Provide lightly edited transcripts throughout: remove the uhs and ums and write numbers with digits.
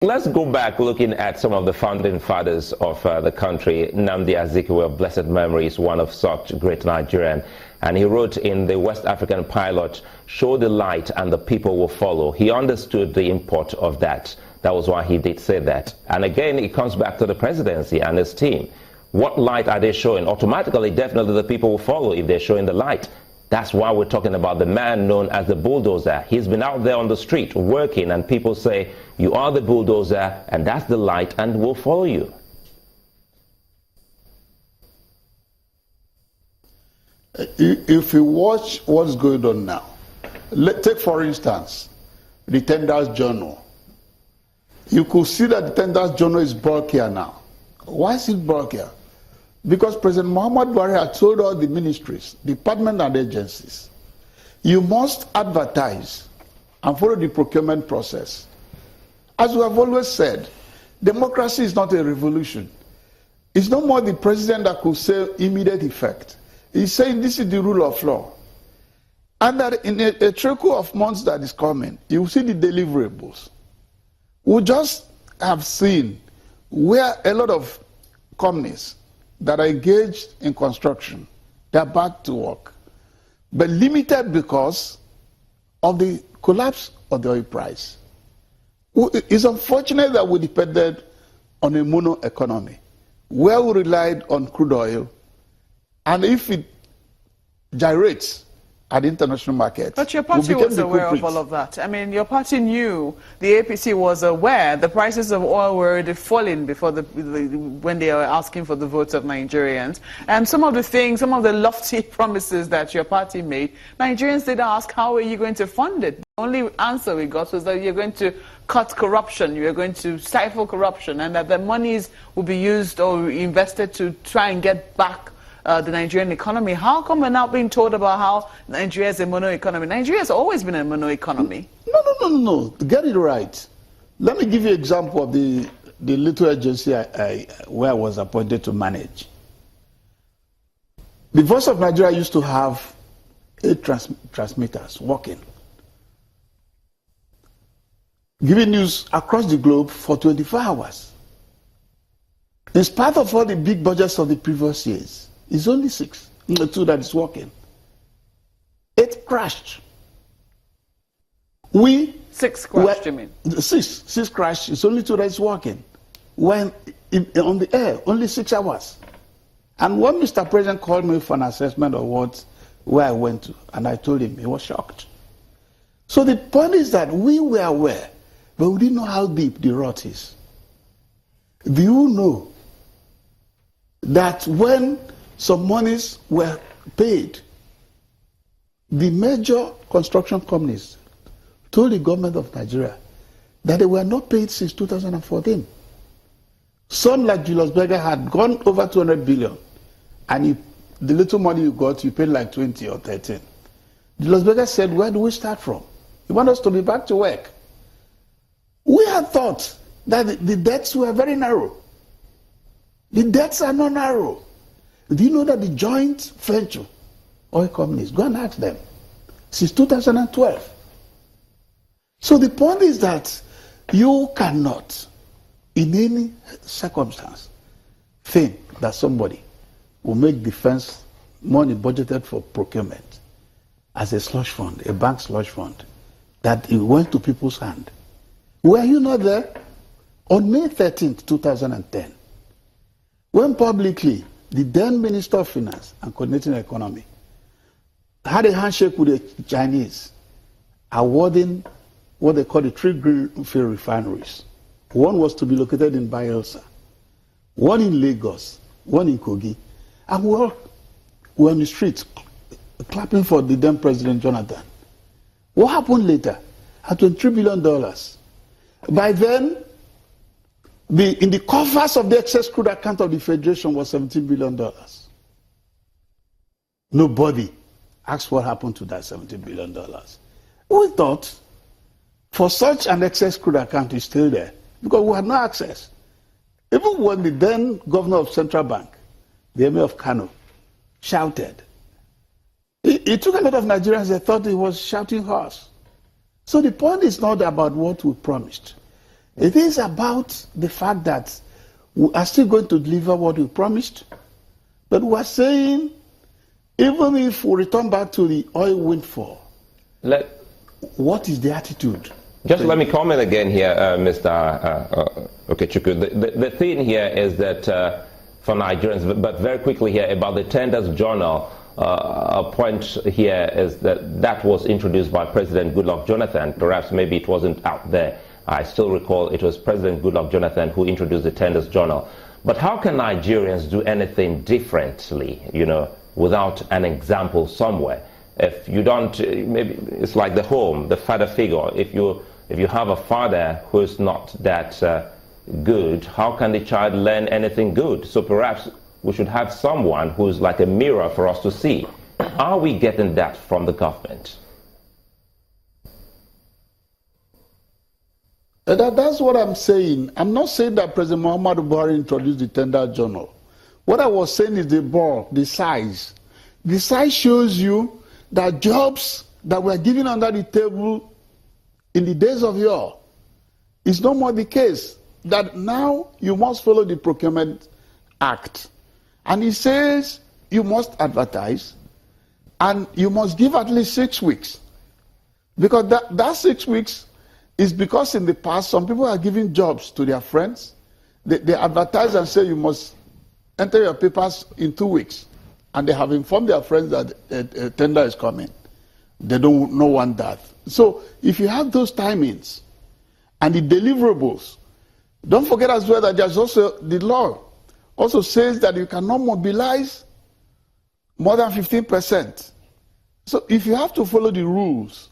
Let's go back looking at some of the founding fathers of the country. Nnamdi Azikiwe, of blessed memory, is one of such great Nigerian. And he wrote in the West African Pilot, "Show the light and the people will follow." He understood the import of that. That was why he did say that. And again, it comes back to the presidency and his team. What light are they showing? Automatically, definitely the people will follow if they're showing the light. That's why we're talking about the man known as the bulldozer. He's been out there on the street working, and people say, you are the bulldozer, and that's the light, and we'll follow you. If you watch what's going on now, take for instance, the Tenders Journal. You could see that the Tenders Journal is bulkier now. Why is it bulkier? Because President Muhammad Buhari had told all the ministries, departments and agencies, you must advertise and follow the procurement process. As we have always said, democracy is not a revolution. It's no more the president that could say immediate effect. He's saying this is the rule of law. And that in a trickle of months that is coming, you will see the deliverables. We just have seen where a lot of companies that are engaged in construction, they're back to work, but limited because of the collapse of the oil price. It's unfortunate that we depended on a mono economy, where we relied on crude oil, and if it gyrates at the international market. But your party was aware of all of that. I mean, your party knew, the APC was aware the prices of oil were already falling before when they were asking for the votes of Nigerians. And some of the things, some of the lofty promises that your party made, Nigerians did ask, how are you going to fund it? The only answer we got was that you're going to cut corruption, you're going to stifle corruption, and that the monies will be used or invested to try and get back the Nigerian economy. How come we're now being told about how Nigeria is a mono economy? Nigeria has always been a mono economy. No. Get it right. Let me give you an example of the little agency where I was appointed to manage. The Voice of Nigeria used to have 8 transmitters working, giving news across the globe for 24 hours. In spite of all the big budgets of the previous years, it's only 6, the 2 that is working. 8 crashed. 6 crashed, you mean? 6 crashed. It's only 2 that is working. When on the air, only 6 hours. And when Mr. President called me for an assessment of where I went to, and I told him, he was shocked. So the point is that we were aware, but we didn't know how deep the rot is. Do you know that when some monies were paid, the major construction companies told the government of Nigeria that they were not paid since 2014. Some, like Julius Berger, had gone over 200 billion, and the little money you got, you paid like 20 or 13. Julius Berger said, where do we start from? You want us to be back to work? We had thought that the debts were very narrow. The debts are not narrow. Do you know that the joint venture oil companies, go and ask them, since 2012. So the point is that you cannot, in any circumstance, think that somebody will make defense money budgeted for procurement as a slush fund, a bank slush fund, that it went to people's hand. Were you not there? On May 13th, 2010, when publicly the then Minister of Finance and Coordinating Economy had a handshake with the Chinese, awarding what they call the 3 greenfield refineries. One was to be located in Bayelsa, one in Lagos, one in Kogi. And we all were on the streets clapping for the then President Jonathan. What happened later? At $23 billion. By then, in the coffers of the excess crude account of the Federation was $17 billion. Nobody asked what happened to that $17 billion. We thought, for such an excess crude account is still there, because we had no access. Even when the then governor of Central Bank, the Emir of Kano, shouted, it took a lot of Nigerians, they thought he was shouting horse. So the point is not about what we promised. It is about the fact that we are still going to deliver what we promised. But we are saying, even if we return back to the oil windfall, what is the attitude? Just let me comment again here, Mr. Okechukwu. The thing here is that for Nigerians, but very quickly here about the Tenders Journal, a point here is that was introduced by President Goodluck Jonathan. Perhaps maybe it wasn't out there. I still recall it was President Goodluck Jonathan who introduced the Tenders Journal. But how can Nigerians do anything differently, without an example somewhere? If you don't, maybe it's like the home, the father figure. If you have a father who's not that good, how can the child learn anything good? So perhaps we should have someone who's like a mirror for us to see. Are we getting that from the government? That's what I'm saying. I'm not saying that President Muhammadu Buhari introduced the Tender Journal. What I was saying is the bulk, the size. The size shows you that jobs that were given under the table in the days of yore is no more the case. That now you must follow the Procurement Act. And it says you must advertise and you must give at least 6 weeks. Because that 6 weeks is because in the past some people are giving jobs to their friends. They advertise and say you must enter your papers in 2 weeks. And they have informed their friends that a tender is coming. They don't want that. So if you have those timings and the deliverables, don't forget as well that there's also the law also says that you cannot mobilize more than 15%. So if you have to follow the rules,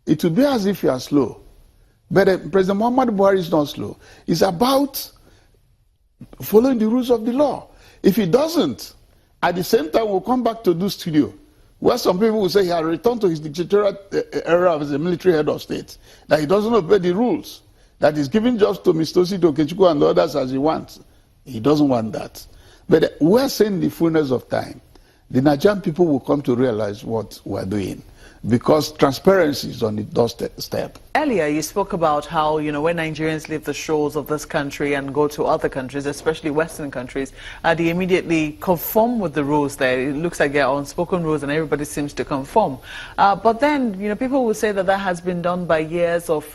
it will be as if you are slow. But President Muhammadu Buhari is not slow. It's about following the rules of the law. If he doesn't, at the same time, we'll come back to do studio, where some people will say he has returned to his dictatorial era as a military head of state, that he doesn't obey the rules, that he's giving jobs to Mr. Osita Okechukwu and the others as he wants. He doesn't want that. But we're saying the fullness of time, the Nigerian people will come to realize what we're doing, because transparency is on the doorstep. Earlier, you spoke about how, when Nigerians leave the shores of this country and go to other countries, especially Western countries, they immediately conform with the rules there. It looks like there are unspoken rules and everybody seems to conform. But then, people will say that has been done by years of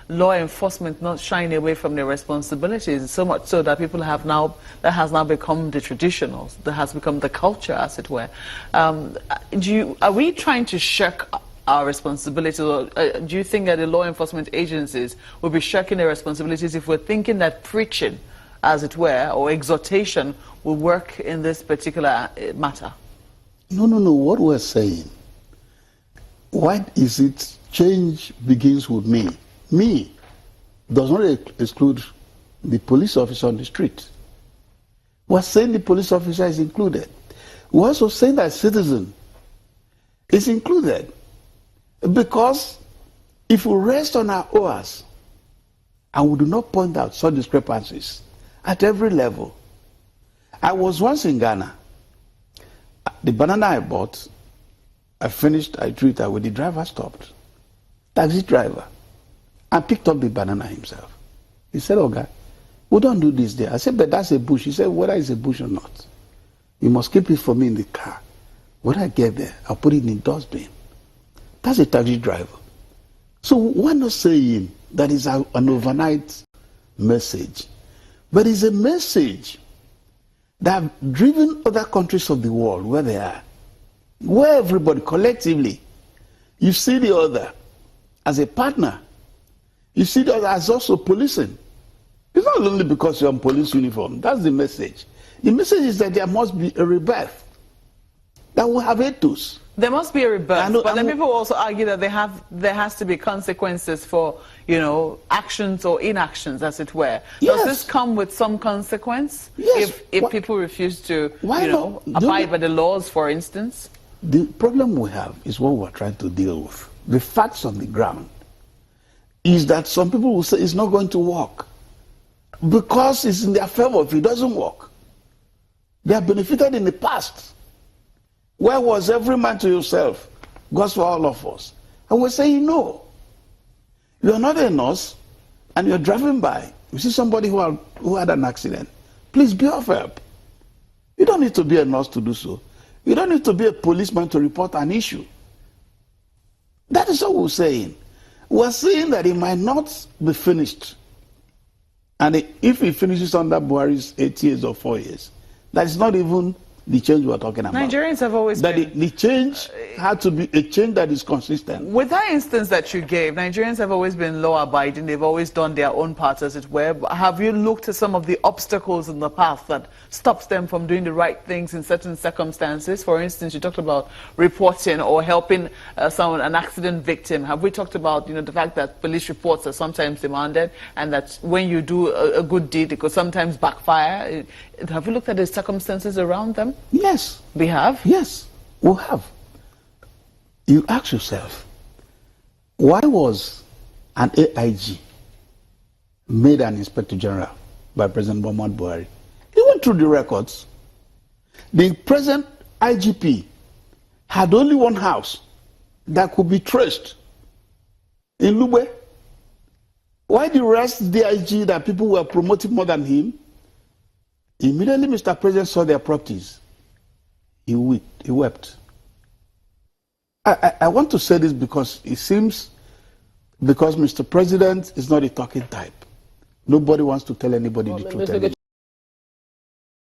law enforcement not shying away from their responsibilities, so much so that that has now become the traditional, that has become the culture, as it were. Are we trying to shirk our responsibilities, or do you think that the law enforcement agencies will be shirking their responsibilities if we're thinking that preaching, as it were, or exhortation will work in this particular matter? No. What we're saying, what is it? Change begins with me. Me does not exclude the police officer on the street. We're saying the police officer is included. We're also saying that citizen is included. Because if we rest on our oars and we do not point out such discrepancies at every level. I was once in Ghana. The banana I bought, I threw it away. The driver stopped. Taxi driver. And picked up the banana himself. He said, "Okay, we don't do this there." I said, "But that's a bush." He said, "Whether it's a bush or not, you must keep it for me in the car. When I get there, I'll put it in the dustbin." That's a taxi driver. So we're not saying that is an overnight message, but it's a message that have driven other countries of the world where they are, where everybody collectively, you see the other as a partner, you see the other as also policing. It's not only because you're in police uniform. That's the message. The message is that there must be a rebirth, that will have ethos. There must be a rebirth, but then people also argue that there has to be consequences for, actions or inactions, as it were. Yes. Does this come with some consequence? Yes. If people refuse to, abide by the laws, for instance? The problem we have is what we're trying to deal with. The facts on the ground is that some people will say it's not going to work because it's in their favor if it doesn't work. They have benefited in the past. Where was every man to yourself? God's for all of us. And we're saying no. You are not a nurse. and you're driving by, you see somebody who had an accident, please be of help. You don't need to be a nurse to do so. You don't need to be a policeman to report an issue. That is what we're saying. We're saying that it might not be finished. And if it finishes under Buhari's 8 years or 4 years, that is not even the change we're talking about. Nigerians have always been... The change had to be a change that is consistent. With that instance that you gave, Nigerians have always been law-abiding. They've always done their own part, as it were. Have you looked at some of the obstacles in the path that stops them from doing the right things in certain circumstances? For instance, you talked about reporting or helping an accident victim. Have we talked about the fact that police reports are sometimes demanded, and that when you do a good deed, it could sometimes backfire? Have you looked at the circumstances around them? Yes. We have? Yes, we have. You ask yourself, why was an AIG made an Inspector General by President Muhammadu Buhari? He went through the records. The present IGP had only one house that could be traced in Lube. Why the rest DIG that people were promoting more than him? Immediately Mr. President saw their properties. He wept. I want to say this because it seems, because Mr. President is not a talking type. Nobody wants to tell anybody the truth anymore.